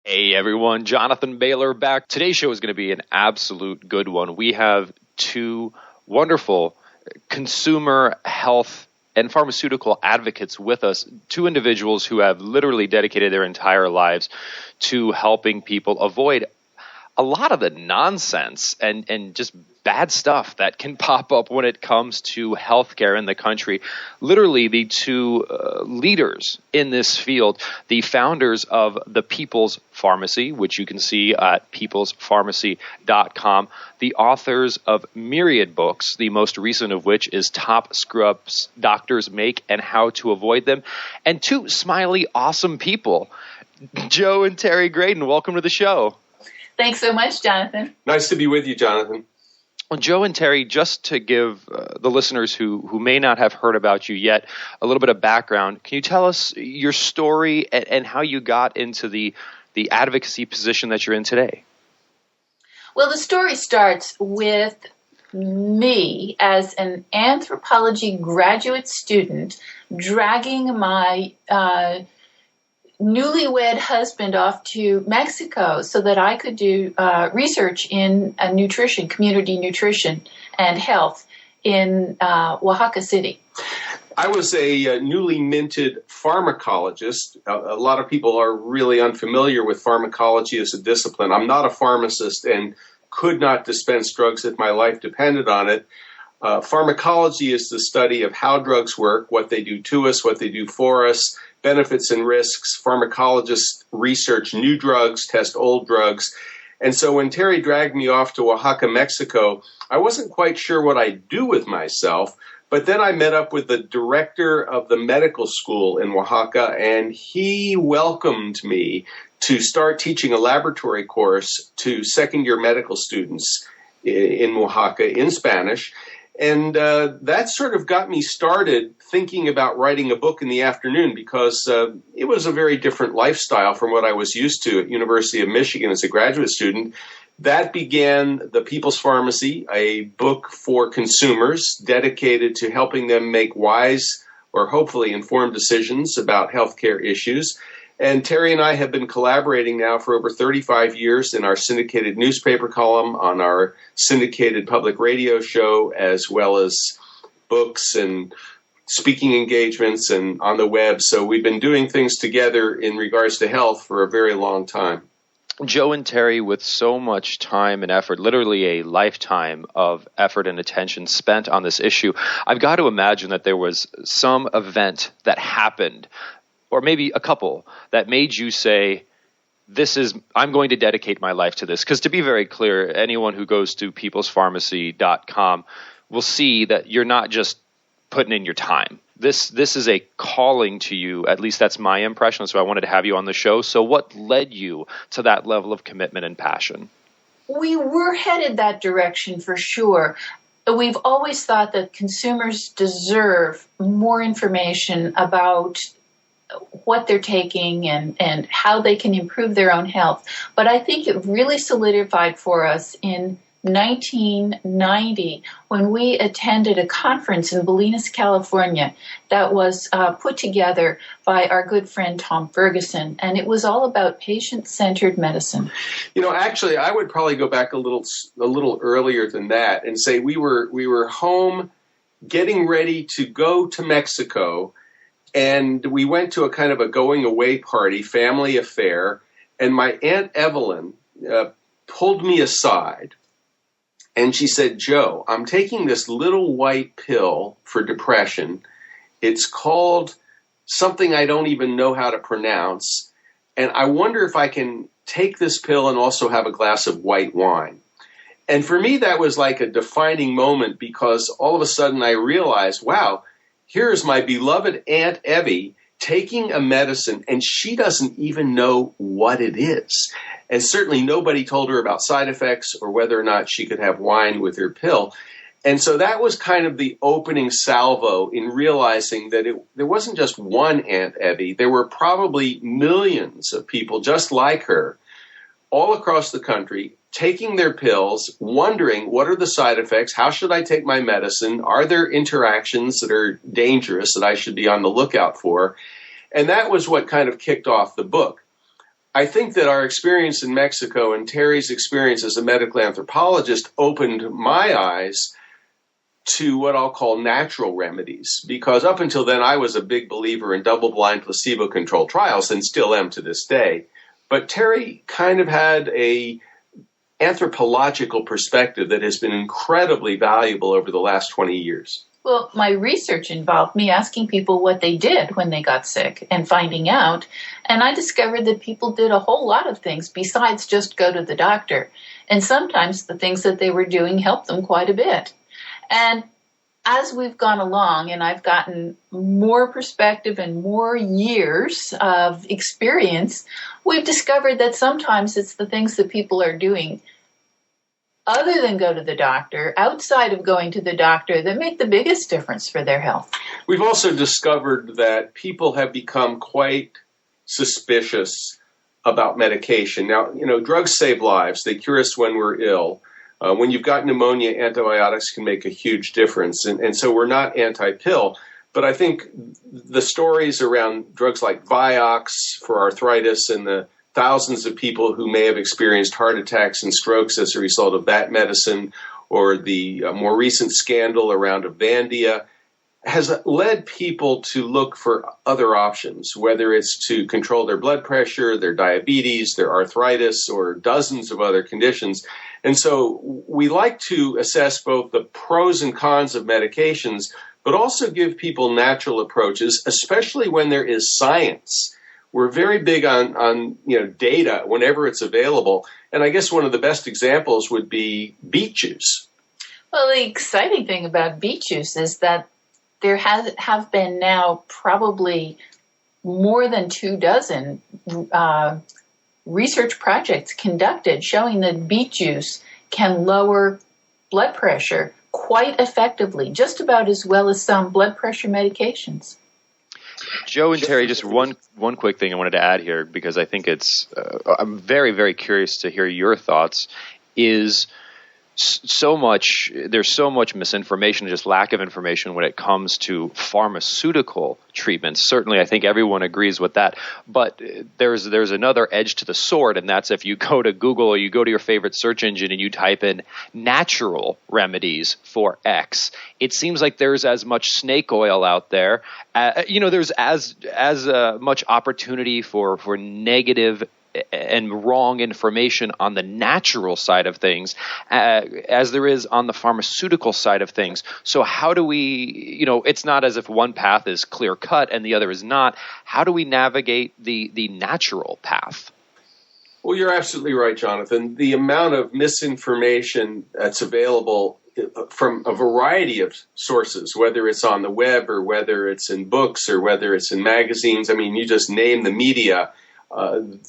Hey everyone, Jonathan Bailor back. Today's show is going to be an absolute good one. We have two wonderful consumer health and pharmaceutical advocates with us, two individuals who have literally dedicated their entire lives to helping people avoid a lot of the nonsense and just bad stuff that can pop up when it comes to healthcare in the country. Literally, the two leaders in this field, the founders of the People's Pharmacy, which you can see at peoplespharmacy.com, the authors of myriad books, the most recent of which is Top Screw-Ups Doctors Make and How to Avoid Them, and two smiley, awesome people, Joe and Terry Graedon. Welcome to the show. Thanks so much, Jonathan. Nice to be with you, Jonathan. Well, Joe and Terry, just to give the listeners who may not have heard about you yet a little bit of background, can you tell us your story and how you got into the advocacy position that you're in today? Well, the story starts with me as an anthropology graduate student dragging my newlywed husband off to Mexico so that I could do research in nutrition, community nutrition and health in Oaxaca City. I was a newly minted pharmacologist. A lot of people are really unfamiliar with pharmacology as a discipline. I'm not a pharmacist and could not dispense drugs if my life depended on it. Pharmacology is the study of how drugs work, what they do to us, what they do for us, benefits and risks. Pharmacologists research new drugs, test old drugs. And so when Terry dragged me off to Oaxaca, Mexico, I wasn't quite sure what I'd do with myself. But then I met up with the director of the medical school in Oaxaca, and he welcomed me to start teaching a laboratory course to second-year medical students in Oaxaca in Spanish. And that sort of got me started thinking about writing a book in the afternoon because it was a very different lifestyle from what I was used to at University of Michigan as a graduate student. That began The People's Pharmacy, a book for consumers dedicated to helping them make wise or hopefully informed decisions about healthcare issues. And Terry and I have been collaborating now for over 35 years in our syndicated newspaper column, on our syndicated public radio show, as well as books and speaking engagements and on the web. So we've been doing things together in regards to health for a very long time. Joe and Terry, with so much time and effort, literally a lifetime of effort and attention spent on this issue, I've got to imagine that there was some event that happened, or maybe a couple, that made you say, I'm going to dedicate my life to this. Because to be very clear, anyone who goes to peoplespharmacy.com will see that you're not just putting in your time. This is a calling to you. At least that's my impression. So I wanted to have you on the show. So what led you to that level of commitment and passion? We were headed that direction for sure. We've always thought that consumers deserve more information about what they're taking and how they can improve their own health. But I think it really solidified for us in 1990 when we attended a conference in Bolinas, California that was put together by our good friend Tom Ferguson, and it was all about patient-centered medicine. You know, actually, I would probably go back a little earlier than that and say we were home getting ready to go to Mexico, and we went to a kind of a going-away party, family affair, and my Aunt Evelyn pulled me aside. And she said, Joe, I'm taking this little white pill for depression. It's called something I don't even know how to pronounce. And I wonder if I can take this pill and also have a glass of white wine. And for me, that was like a defining moment because all of a sudden I realized, wow, here's my beloved Aunt Evie taking a medicine, and she doesn't even know what it is. And certainly nobody told her about side effects or whether or not she could have wine with her pill. And so that was kind of the opening salvo in realizing that there wasn't just one Aunt Evie. There were probably millions of people just like her all across the country taking their pills, wondering what are the side effects, how should I take my medicine, are there interactions that are dangerous that I should be on the lookout for? And that was what kind of kicked off the book. I think that our experience in Mexico and Terry's experience as a medical anthropologist opened my eyes to what I'll call natural remedies, because up until then I was a big believer in double-blind placebo-controlled trials and still am to this day. But Terry kind of had a anthropological perspective that has been incredibly valuable over the last 20 years. Well, my research involved me asking people what they did when they got sick and finding out. And I discovered that people did a whole lot of things besides just go to the doctor. And sometimes the things that they were doing helped them quite a bit. And as we've gone along and I've gotten more perspective and more years of experience, we've discovered that sometimes it's the things that people are doing other than go to the doctor, outside of going to the doctor, that make the biggest difference for their health. We've also discovered that people have become quite suspicious about medication. Now, drugs save lives. They cure us when we're ill. When you've got pneumonia, antibiotics can make a huge difference. And so we're not anti-pill. But I think the stories around drugs like Vioxx for arthritis and the thousands of people who may have experienced heart attacks and strokes as a result of that medicine, or the more recent scandal around Avandia, has led people to look for other options, whether it's to control their blood pressure, their diabetes, their arthritis, or dozens of other conditions. And so we like to assess both the pros and cons of medications, but also give people natural approaches, especially when there is science. We're very big on data whenever it's available. And I guess one of the best examples would be beet juice. Well, the exciting thing about beet juice is that there have been now probably more than 24 research projects conducted showing that beet juice can lower blood pressure quite effectively, just about as well as some blood pressure medications. Joe and Terry, just one quick thing I wanted to add here, because I think I'm very, very curious to hear your thoughts, is there's so much misinformation, just lack of information when it comes to pharmaceutical treatments. Certainly, I think everyone agrees with that. But there's another edge to the sword, and that's if you go to Google or you go to your favorite search engine and you type in natural remedies for X. It seems like there's as much snake oil out there. There's as much opportunity for negative and wrong information on the natural side of things as there is on the pharmaceutical side of things. So how do we, it's not as if one path is clear cut and the other is not. How do we navigate the natural path? Well, you're absolutely right, Jonathan. The amount of misinformation that's available from a variety of sources, whether it's on the web or whether it's in books or whether it's in magazines, you just name the media.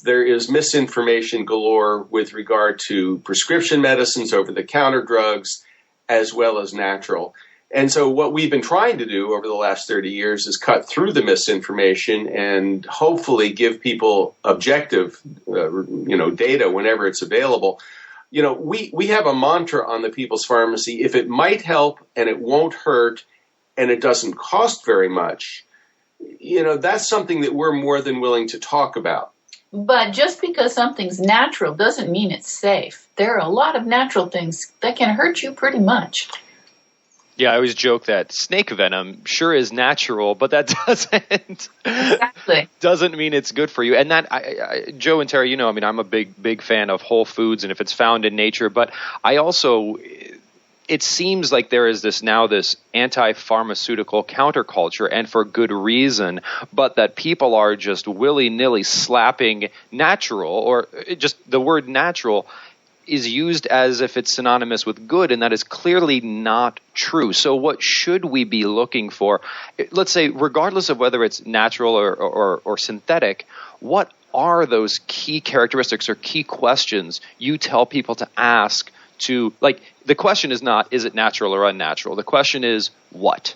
There is misinformation galore with regard to prescription medicines, over-the-counter drugs, as well as natural. And so what we've been trying to do over the last 30 years is cut through the misinformation and hopefully give people objective, data whenever it's available. We have a mantra on the People's Pharmacy: if it might help and it won't hurt and it doesn't cost very much, that's something that we're more than willing to talk about. But just because something's natural doesn't mean it's safe. There are a lot of natural things that can hurt you pretty much. Yeah, I always joke that snake venom sure is natural, but that doesn't mean it's good for you. And that, Joe and Terry, I'm a big fan of whole foods and if it's found in nature. But I also, it seems like there is this anti-pharmaceutical counterculture, and for good reason, but that people are just willy-nilly slapping natural, or just the word natural is used as if it's synonymous with good, and that is clearly not true. So what should we be looking for? Let's say, regardless of whether it's natural or synthetic, what are those key characteristics or key questions you tell people to ask to, the question is not, is it natural or unnatural? The question is, what?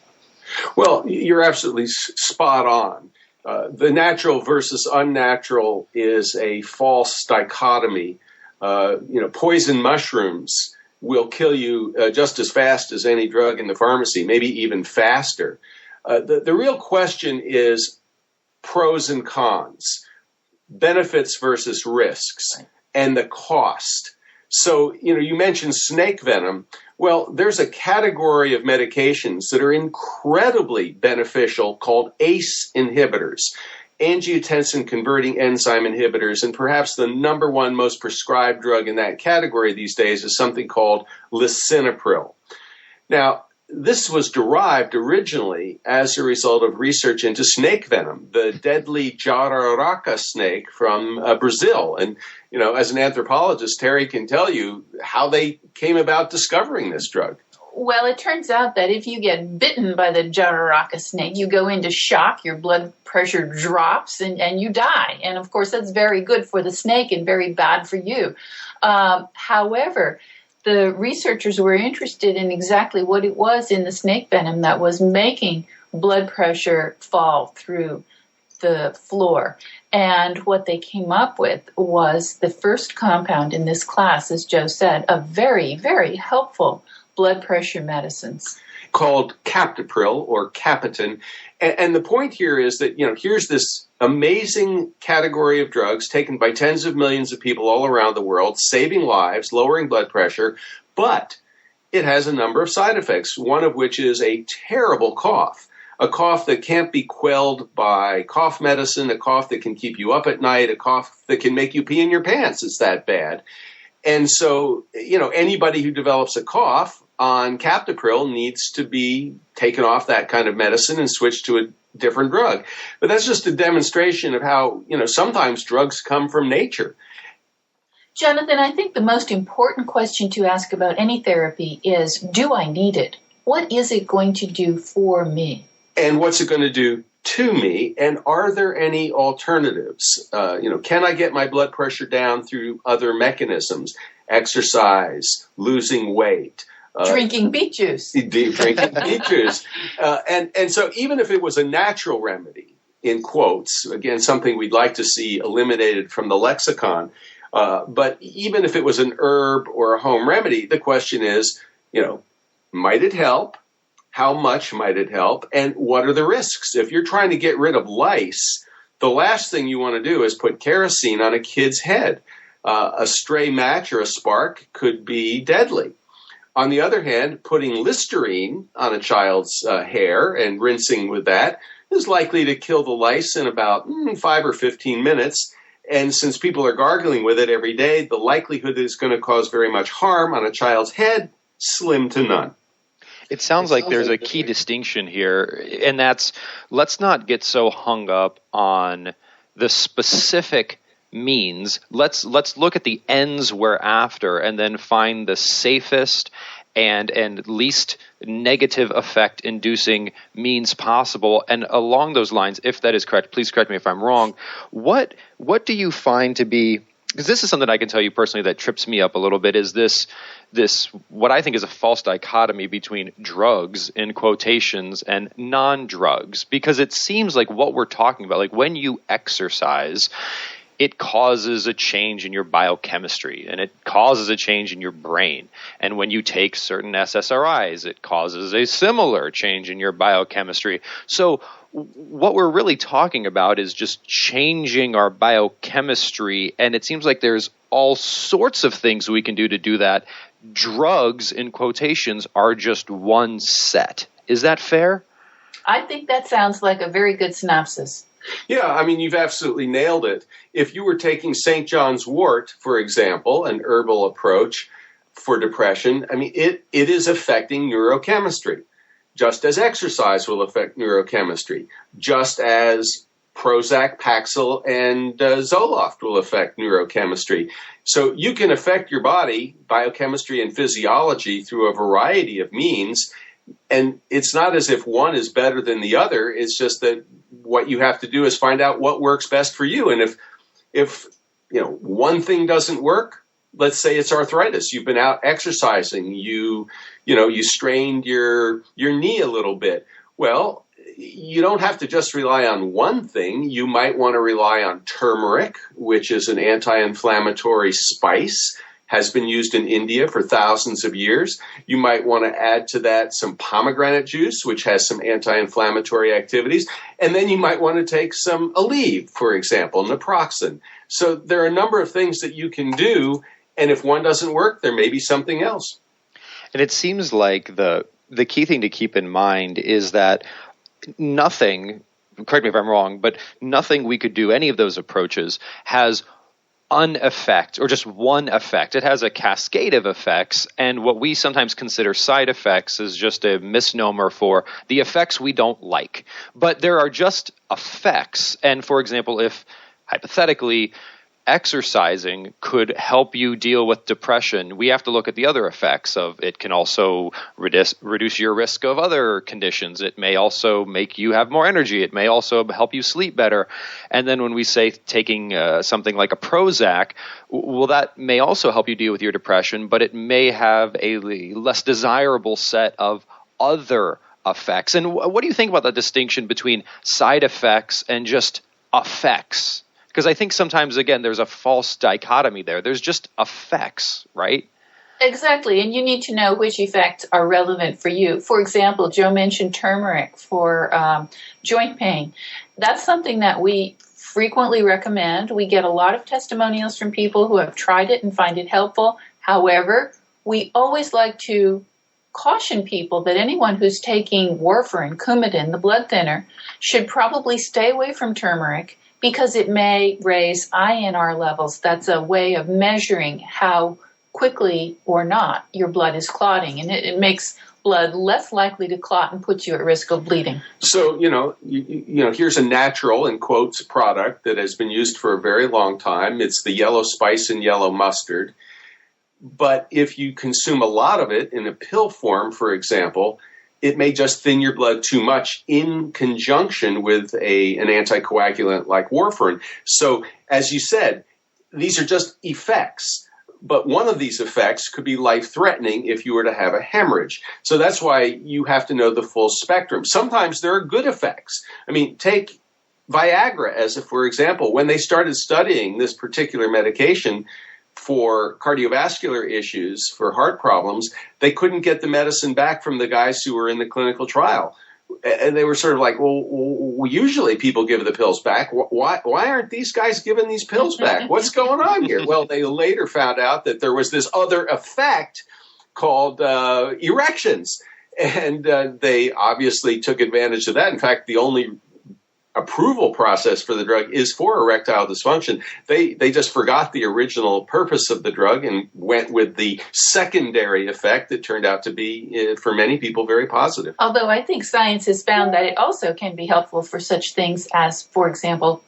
Well, you're absolutely spot on. The natural versus unnatural is a false dichotomy. Poison mushrooms will kill you just as fast as any drug in the pharmacy, maybe even faster. The real question is pros and cons. benefits versus risks and the cost. So, you mentioned snake venom. Well, there's a category of medications that are incredibly beneficial called ACE inhibitors, angiotensin-converting enzyme inhibitors, and perhaps the number one most prescribed drug in that category these days is something called lisinopril. Now, this was derived originally as a result of research into snake venom, the deadly jararaca snake from Brazil. And, as an anthropologist, Terry can tell you how they came about discovering this drug. Well, it turns out that if you get bitten by the jararaca snake, you go into shock, your blood pressure drops, and you die. And, of course, that's very good for the snake and very bad for you. However, the researchers were interested in exactly what it was in the snake venom that was making blood pressure fall through the floor. And what they came up with was the first compound in this class, as Joe said, of very, very helpful blood pressure medicines. Called captopril or Capitan. And the point here is that, here's this amazing category of drugs taken by tens of millions of people all around the world, saving lives, lowering blood pressure, but it has a number of side effects, one of which is a terrible cough, a cough that can't be quelled by cough medicine, a cough that can keep you up at night, a cough that can make you pee in your pants. It's that bad. And so, anybody who develops a cough on captopril needs to be taken off that kind of medicine and switched to a different drug. But that's just a demonstration of how, sometimes drugs come from nature. Jonathan, I think the most important question to ask about any therapy is, do I need it? What is it going to do for me? And what's it going to do to me? And are there any alternatives? Can I get my blood pressure down through other mechanisms? Exercise, losing weight. Drinking beet juice. Drinking beet juice. And so even if it was a natural remedy, in quotes, again, something we'd like to see eliminated from the lexicon, but even if it was an herb or a home remedy, the question is, might it help? How much might it help? And what are the risks? If you're trying to get rid of lice, the last thing you want to do is put kerosene on a kid's head. A stray match or a spark could be deadly. On the other hand, putting Listerine on a child's hair and rinsing with that is likely to kill the lice in about 5 or 15 minutes. And since people are gargling with it every day, the likelihood that it's going to cause very much harm on a child's head, slim to none. It sounds like there's a key distinction here, and that's, let's not get so hung up on the specific means. Let's look at the ends we're after and then find the safest and least negative effect inducing means possible. And along those lines, if that is correct, please correct me if I'm wrong, what do you find to be, because this is something I can tell you personally that trips me up a little bit, is this what I think is a false dichotomy between drugs in quotations and non-drugs, because it seems like what we're talking about, like when you exercise, it causes a change in your biochemistry and it causes a change in your brain. And when you take certain SSRIs, it causes a similar change in your biochemistry. So what we're really talking about is just changing our biochemistry. And it seems like there's all sorts of things we can do that. Drugs, in quotations, are just one set. Is that fair? I think that sounds like a very good synopsis. Yeah, I mean, you've absolutely nailed it. If you were taking St. John's wort, for example, an herbal approach for depression, I mean, it is affecting neurochemistry, just as exercise will affect neurochemistry, just as Prozac, Paxil, and Zoloft will affect neurochemistry. So you can affect your body, biochemistry, and physiology through a variety of means. And it's not as if one is better than the other. It's just that what you have to do is find out what works best for you. And if one thing doesn't work, let's say it's arthritis. You've been out exercising. You strained your knee a little bit. Well, you don't have to just rely on one thing. You might want to rely on turmeric, which is an anti-inflammatory spice, has been used in India for thousands of years. You might want to add to that some pomegranate juice, which has some anti-inflammatory activities. And then you might want to take some Aleve, for example, naproxen. So there are a number of things that you can do. And if one doesn't work, there may be something else. And it seems like the key thing to keep in mind is that nothing, correct me if I'm wrong, but nothing we could do, any of those approaches, has an effect or just one effect. It has a cascade of effects, and what we sometimes consider side effects is just a misnomer for the effects we don't like. But there are just effects, and for example, if hypothetically exercising could help you deal with depression, we have to look at the other effects of it. Can also reduce your risk of other conditions. It may also make you have more energy. It may also help you sleep better. And then when we say taking something like a Prozac, well, that may also help you deal with your depression, but it may have a less desirable set of other effects. And what do you think about the distinction between side effects and just effects? Because I think sometimes, again, there's a false dichotomy there. There's just effects, right? Exactly, and you need to know which effects are relevant for you. For example, Joe mentioned turmeric for joint pain. That's something that we frequently recommend. We get a lot of testimonials from people who have tried it and find it helpful. However, we always like to caution people that anyone who's taking warfarin, Coumadin, the blood thinner, should probably stay away from turmeric, because it may raise INR levels. That's a way of measuring how quickly or not your blood is clotting, and it makes blood less likely to clot and puts you at risk of bleeding. So, here's a natural, in quotes, product that has been used for a very long time. It's the yellow spice and yellow mustard. But if you consume a lot of it in a pill form, for example, it may just thin your blood too much in conjunction with an anticoagulant like warfarin. So, as you said, these are just effects. But one of these effects could be life-threatening if you were to have a hemorrhage. So that's why you have to know the full spectrum. Sometimes there are good effects. I mean, take Viagra as, for example, when they started studying this particular medication for cardiovascular issues, for heart problems, they couldn't get the medicine back from the guys who were in the clinical trial. And they were sort of like, well, usually people give the pills back. Why aren't these guys giving these pills back? What's going on here? Well, they later found out that there was this other effect called erections. And they obviously took advantage of that. In fact, the only approval process for the drug is for erectile dysfunction. They just forgot the original purpose of the drug and went with the secondary effect that turned out to be, for many people, very positive. Although I think science has found that it also can be helpful for such things as, for example,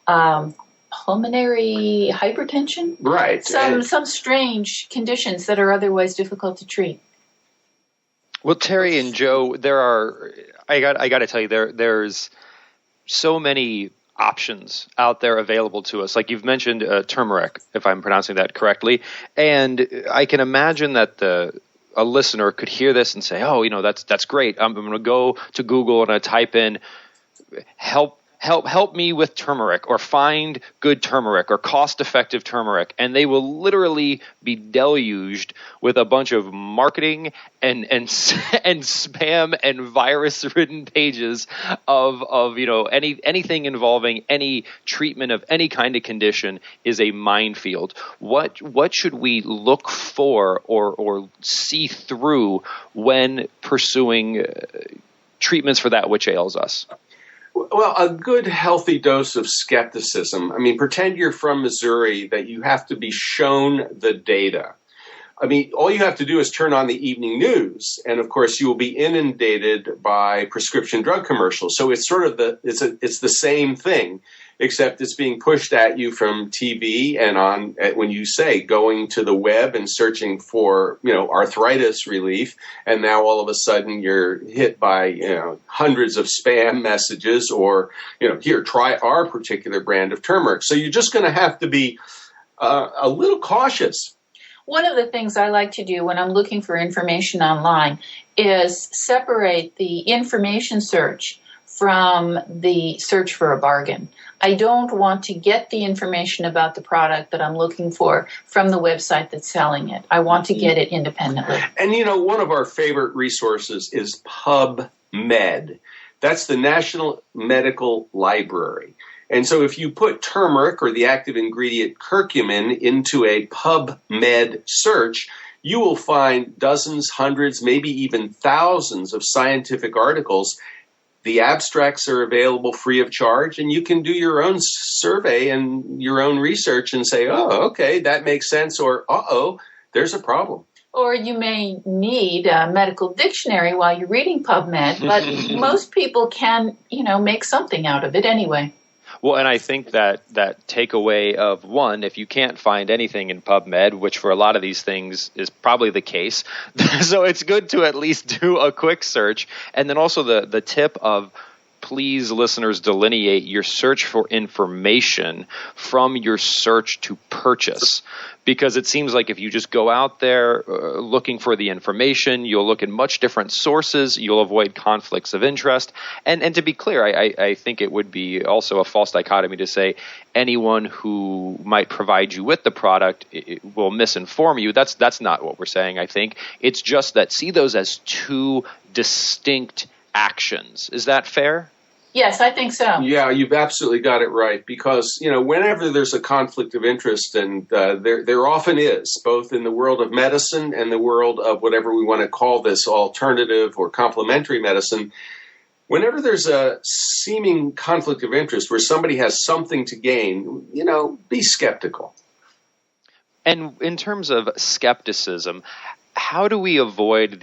pulmonary hypertension. Right. Some strange conditions that are otherwise difficult to treat. Well, Terry and Joe, I got to tell you, there's so many options out there available to us. Like you've mentioned turmeric, if I'm pronouncing that correctly. And I can imagine that a listener could hear this and say, oh, that's great. I'm going to go to Google and I type in help me with turmeric, or find good turmeric, or cost-effective turmeric, and they will literally be deluged with a bunch of marketing and spam and virus-ridden pages of anything involving any treatment of any kind of condition is a minefield. What should we look for or see through when pursuing treatments for that which ails us? Well, a good, healthy dose of skepticism. I mean, pretend you're from Missouri, that you have to be shown the data. I mean, all you have to do is turn on the evening news, and of course, you will be inundated by prescription drug commercials. So it's sort of it's the same thing, except it's being pushed at you from TV and on when you say going to the web and searching for arthritis relief, and now all of a sudden you're hit by hundreds of spam messages, or here, try our particular brand of turmeric. So you're just going to have to be a little cautious. One of the things I like to do when I'm looking for information online is separate the information search from the search for a bargain. I don't want to get the information about the product that I'm looking for from the website that's selling it. I want to get it independently. And, one of our favorite resources is PubMed. That's the National Medical Library. And so if you put turmeric or the active ingredient curcumin into a PubMed search, you will find dozens, hundreds, maybe even thousands of scientific articles. The abstracts are available free of charge, and you can do your own survey and your own research and say, oh, okay, that makes sense, or uh-oh, there's a problem. Or you may need a medical dictionary while you're reading PubMed, but most people can, make something out of it anyway. Well, and I think that takeaway of one, if you can't find anything in PubMed, which for a lot of these things is probably the case, so it's good to at least do a quick search. And then also the tip of, please, listeners, delineate your search for information from your search to purchase. Because it seems like if you just go out there looking for the information, you'll look at much different sources, you'll avoid conflicts of interest. And to be clear, I think it would be also a false dichotomy to say anyone who might provide you with the product will misinform you. That's not what we're saying, I think. It's just that see those as two distinct actions. Is that fair? Yes, I think so. Yeah, you've absolutely got it right. Because, whenever there's a conflict of interest, and there often is, both in the world of medicine and the world of whatever we want to call this, alternative or complementary medicine, whenever there's a seeming conflict of interest where somebody has something to gain, be skeptical. And in terms of skepticism, how do we avoid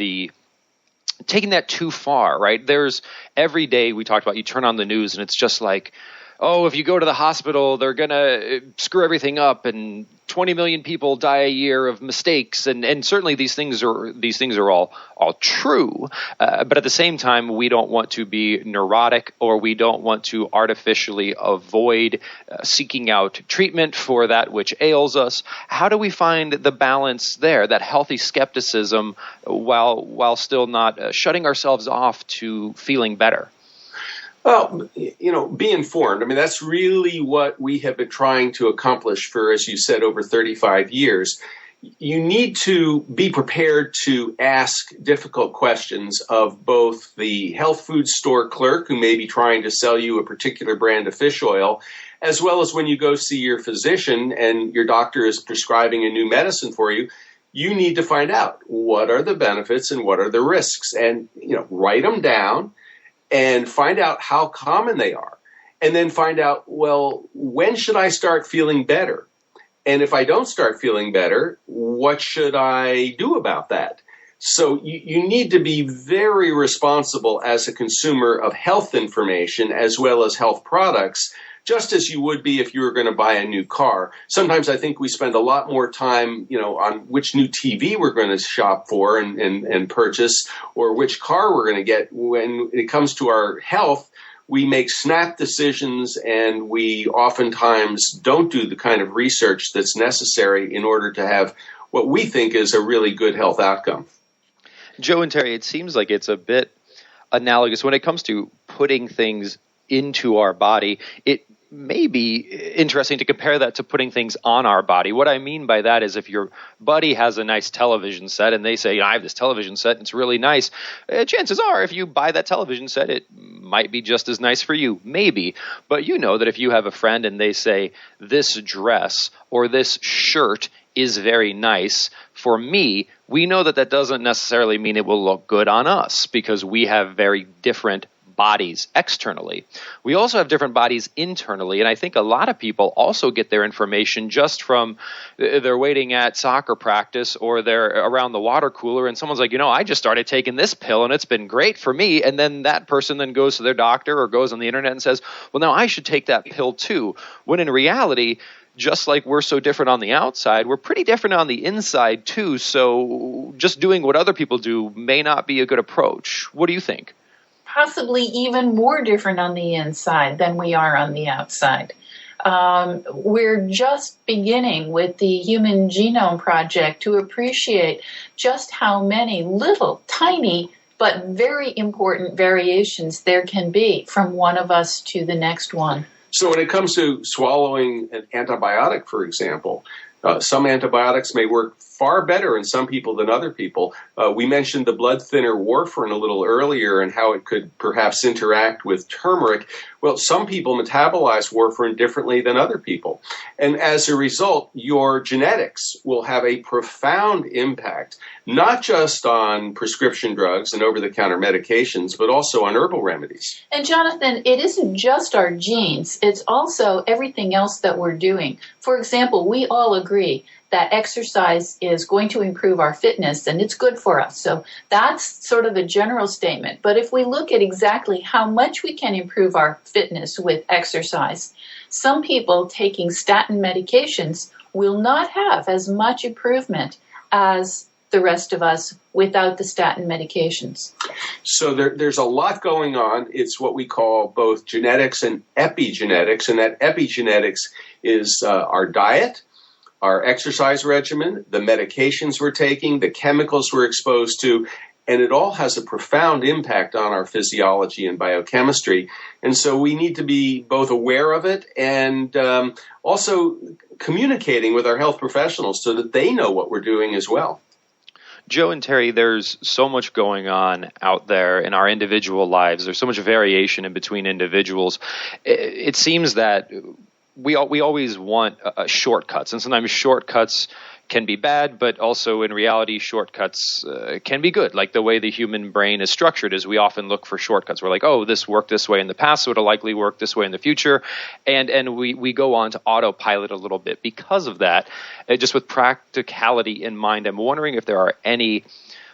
taking that too far, right? There's every day we talked about, you turn on the news and it's just like, oh, if you go to the hospital, they're going to screw everything up and 20 million people die a year of mistakes. And certainly these things are all true. But at the same time, we don't want to be neurotic, or we don't want to artificially avoid seeking out treatment for that which ails us. How do we find the balance there, that healthy skepticism, while still not shutting ourselves off to feeling better? Well, be informed. I mean, that's really what we have been trying to accomplish for, as you said, over 35 years. You need to be prepared to ask difficult questions of both the health food store clerk who may be trying to sell you a particular brand of fish oil, as well as when you go see your physician and your doctor is prescribing a new medicine for you. You need to find out what are the benefits and what are the risks, and write them down. And find out how common they are. And then find out, well, when should I start feeling better? And if I don't start feeling better, what should I do about that? So you need to be very responsible as a consumer of health information as well as health products, just as you would be if you were going to buy a new car. Sometimes I think we spend a lot more time, on which new TV we're going to shop for and purchase, or which car we're going to get. When it comes to our health, we make snap decisions, and we oftentimes don't do the kind of research that's necessary in order to have what we think is a really good health outcome. Joe and Terry, it seems like it's a bit analogous when it comes to putting things into our body. It may be interesting to compare that to putting things on our body. What I mean by that is if your buddy has a nice television set and they say, I have this television set and it's really nice, chances are if you buy that television set, it might be just as nice for you. Maybe. But you know that if you have a friend and they say, this dress or this shirt is very nice for me, we know that doesn't necessarily mean it will look good on us, because we have very different bodies externally. We also have different bodies internally, and I think a lot of people also get their information just from they're waiting at soccer practice or they're around the water cooler and someone's like, I just started taking this pill and it's been great for me, and then that person then goes to their doctor or goes on the internet and says, well, now I should take that pill too, when in reality, just like we're so different on the outside, we're pretty different on the inside too, so just doing what other people do may not be a good approach. What do you think? Possibly even more different on the inside than we are on the outside. We're just beginning with the Human Genome Project to appreciate just how many little tiny but very important variations there can be from one of us to the next one. So when it comes to swallowing an antibiotic, for example, some antibiotics may work far better in some people than other people. We mentioned the blood thinner warfarin a little earlier and how it could perhaps interact with turmeric. Well, some people metabolize warfarin differently than other people. And as a result, your genetics will have a profound impact, not just on prescription drugs and over-the-counter medications, but also on herbal remedies. And Jonathan, it isn't just our genes, it's also everything else that we're doing. For example, we all agree that exercise is going to improve our fitness and it's good for us. So that's sort of a general statement. But if we look at exactly how much we can improve our fitness with exercise, some people taking statin medications will not have as much improvement as the rest of us without the statin medications. So there's a lot going on. It's what we call both genetics and epigenetics, and that epigenetics is our diet, our exercise regimen, the medications we're taking, the chemicals we're exposed to, and it all has a profound impact on our physiology and biochemistry. And so we need to be both aware of it and also communicating with our health professionals so that they know what we're doing as well. Joe and Terry, there's so much going on out there in our individual lives. There's so much variation in between individuals. It seems that we always want shortcuts, and sometimes shortcuts can be bad, but also in reality, shortcuts can be good. Like the way the human brain is structured is we often look for shortcuts. We're like, oh, this worked this way in the past, so it'll likely work this way in the future. And we go on to autopilot a little bit because of that. Just with practicality in mind, I'm wondering if there are any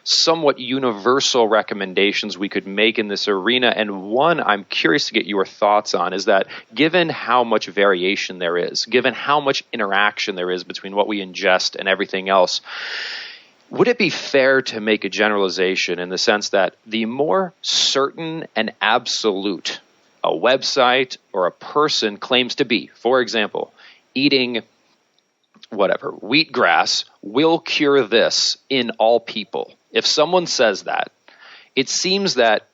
somewhat universal recommendations we could make in this arena. And one I'm curious to get your thoughts on is that given how much variation there is, given how much interaction there is between what we ingest and everything else, would it be fair to make a generalization in the sense that the more certain and absolute a website or a person claims to be, for example, eating wheatgrass will cure this in all people. If someone says that, it seems that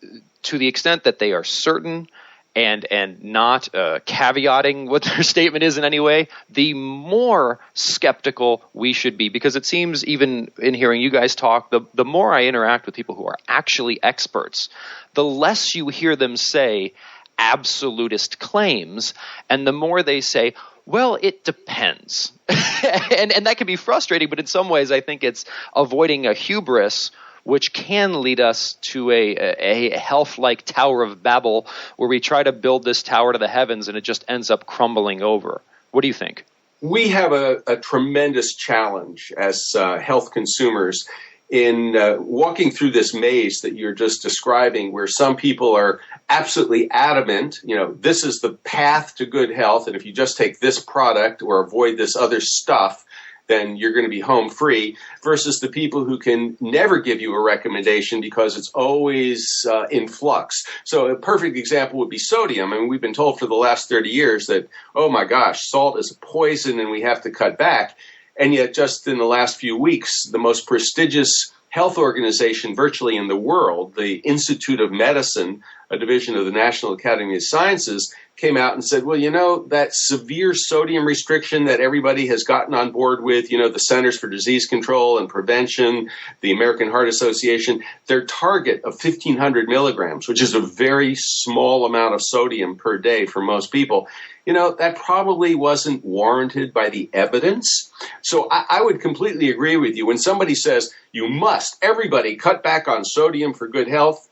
to the extent that they are certain and not caveating what their statement is in any way, the more skeptical we should be. Because it seems, even in hearing you guys talk, the more I interact with people who are actually experts, the less you hear them say absolutist claims, and the more they say, well, it depends. and that can be frustrating, but in some ways I think it's avoiding a hubris which can lead us to a health-like Tower of Babel where we try to build this tower to the heavens and it just ends up crumbling over. What do you think? We have a tremendous challenge as health consumers in walking through this maze that you're just describing, where some people are absolutely adamant, this is the path to good health, and if you just take this product or avoid this other stuff, then you're going to be home free, versus the people who can never give you a recommendation because it's always in flux. So a perfect example would be sodium. I mean, we've been told for the last 30 years that, oh my gosh, salt is a poison and we have to cut back. And yet just in the last few weeks, the most prestigious health organization virtually in the world, the Institute of Medicine, a division of the National Academy of Sciences, came out and said, well, that severe sodium restriction that everybody has gotten on board with, the Centers for Disease Control and Prevention, the American Heart Association, their target of 1,500 milligrams, which is a very small amount of sodium per day for most people, that probably wasn't warranted by the evidence. So I would completely agree with you. When somebody says you must, everybody cut back on sodium for good health,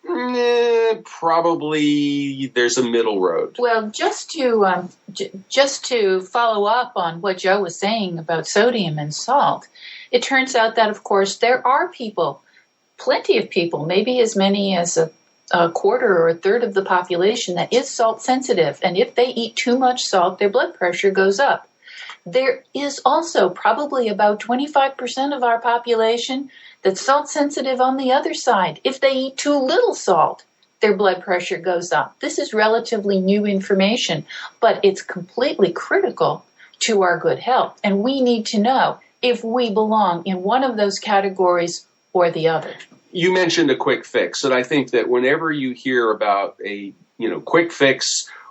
probably there's a middle road. Well, just to follow up on what Joe was saying about sodium and salt, it turns out that, of course, there are people, plenty of people, maybe as many as a quarter or a third of the population that is salt sensitive. And if they eat too much salt, their blood pressure goes up. There is also probably about 25% of our population that's salt sensitive on the other side. If they eat too little salt, their blood pressure goes up. This is relatively new information, but it's completely critical to our good health. And we need to know if we belong in one of those categories or the other. You mentioned a quick fix, and I think that whenever you hear about a quick fix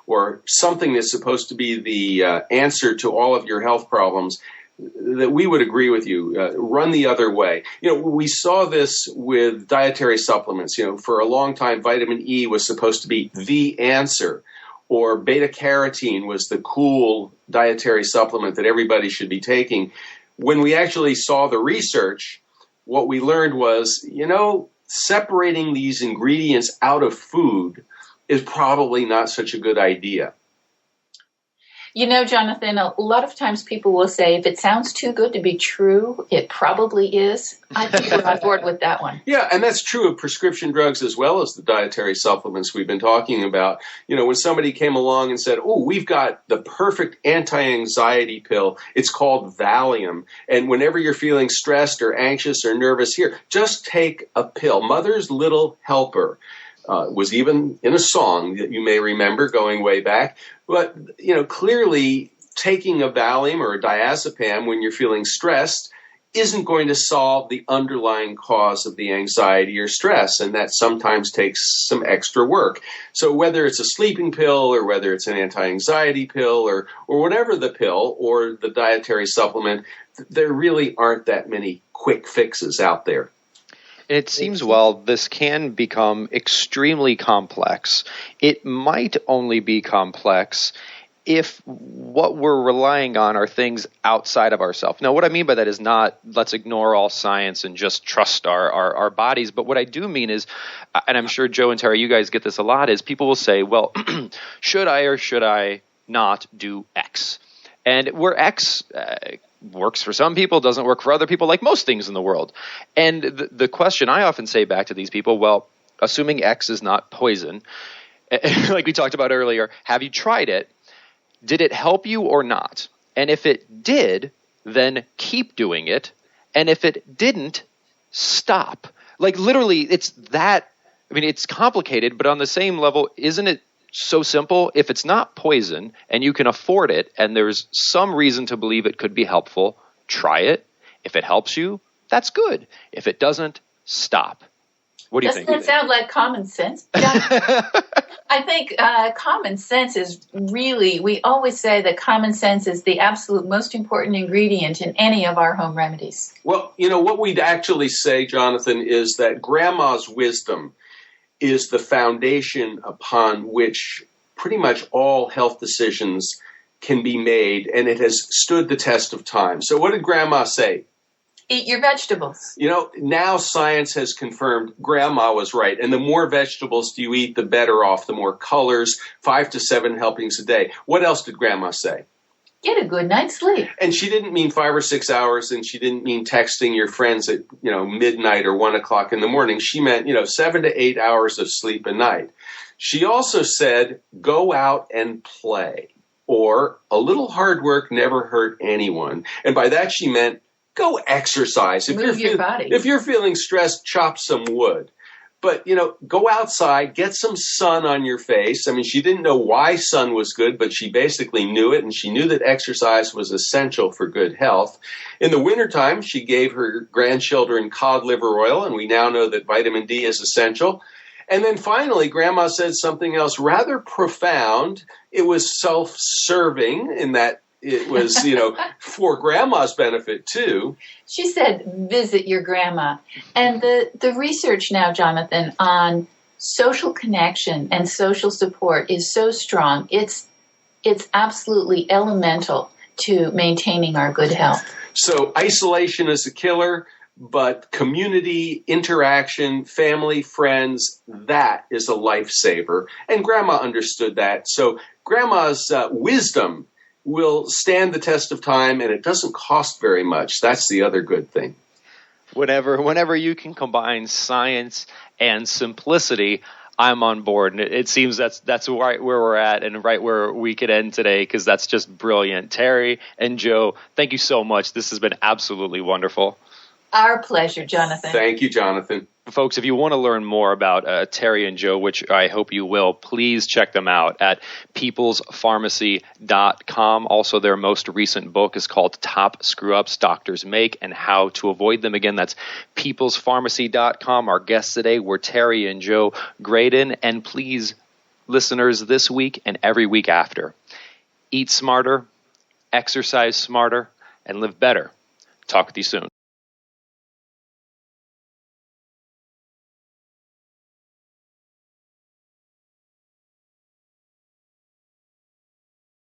or something that's supposed to be the answer to all of your health problems, that we would agree with you. Run the other way. We saw this with dietary supplements. For a long time, vitamin E was supposed to be the answer, or beta carotene was the cool dietary supplement that everybody should be taking. When we actually saw the research, what we learned was, separating these ingredients out of food is probably not such a good idea. Jonathan, a lot of times people will say, if it sounds too good to be true, it probably is. I think we're on board with that one. Yeah, and that's true of prescription drugs as well as the dietary supplements we've been talking about. When somebody came along and said, oh, we've got the perfect anti-anxiety pill. It's called Valium. And whenever you're feeling stressed or anxious or nervous, here, just take a pill. Mother's Little Helper. Was even in a song that you may remember going way back. But, clearly taking a Valium or a diazepam when you're feeling stressed isn't going to solve the underlying cause of the anxiety or stress, and that sometimes takes some extra work. So whether it's a sleeping pill or whether it's an anti-anxiety pill or whatever the pill or the dietary supplement, there really aren't that many quick fixes out there. It seems, this can become extremely complex. It might only be complex if what we're relying on are things outside of ourselves. Now, what I mean by that is not let's ignore all science and just trust our bodies. But what I do mean is, and I'm sure Joe and Terry, you guys get this a lot, is people will say, well, should I or should I not do X? And where X works for some people, doesn't work for other people, like most things in the world. And the question I often say back to these people, well, assuming X is not poison, like we talked about earlier, have you tried it? Did it help you or not? And if it did, then keep doing it. And if it didn't, stop. Like literally, it's complicated, but on the same level, isn't it so simple? If it's not poison and you can afford it and there's some reason to believe it could be helpful, try it. If it helps you, that's good. If it doesn't, stop. What do you think? Doesn't that sound like common sense? I think common sense is really, we always say that common sense is the absolute most important ingredient in any of our home remedies. Well, what we'd actually say, Jonathan, is that grandma's wisdom is the foundation upon which pretty much all health decisions can be made, and it has stood the test of time. So what did Grandma say? Eat your vegetables. Now science has confirmed Grandma was right, and the more vegetables you eat, the better off, the more colors, 5 to 7 helpings a day. What else did Grandma say? Get a good night's sleep. And she didn't mean 5 or 6 hours, and she didn't mean texting your friends at, midnight or 1 o'clock in the morning. She meant, 7 to 8 hours of sleep a night. She also said, go out and play, or a little hard work never hurt anyone. And by that she meant, go exercise. Move your body. If you're feeling stressed, chop some wood. But, go outside, get some sun on your face. I mean, she didn't know why sun was good, but she basically knew it, and she knew that exercise was essential for good health. In the wintertime, she gave her grandchildren cod liver oil, and we now know that vitamin D is essential. And then finally, Grandma said something else rather profound. It was self-serving in that it was, for Grandma's benefit, too. She said, visit your grandma. And the research now, Jonathan, on social connection and social support is so strong. It's absolutely elemental to maintaining our good health. So isolation is a killer, but community, interaction, family, friends, that is a lifesaver. And Grandma understood that. So Grandma's wisdom will stand the test of time, and it doesn't cost very much. That's the other good thing. Whenever you can combine science and simplicity, I'm on board. And it seems that's right where we're at and right where we could end today, because that's just brilliant. Terry and Joe, thank you so much. This has been absolutely wonderful. Our pleasure, Jonathan. Thank you, Jonathan. folks, if you want to learn more about Terry and Joe, which I hope you will, please check them out at peoplespharmacy.com. Also, their most recent book is called Top Screw-Ups Doctors Make and How to Avoid Them. Again, that's peoplespharmacy.com. Our guests today were Terry and Joe Graedon. And please, listeners, this week and every week after, eat smarter, exercise smarter, and live better. Talk with you soon.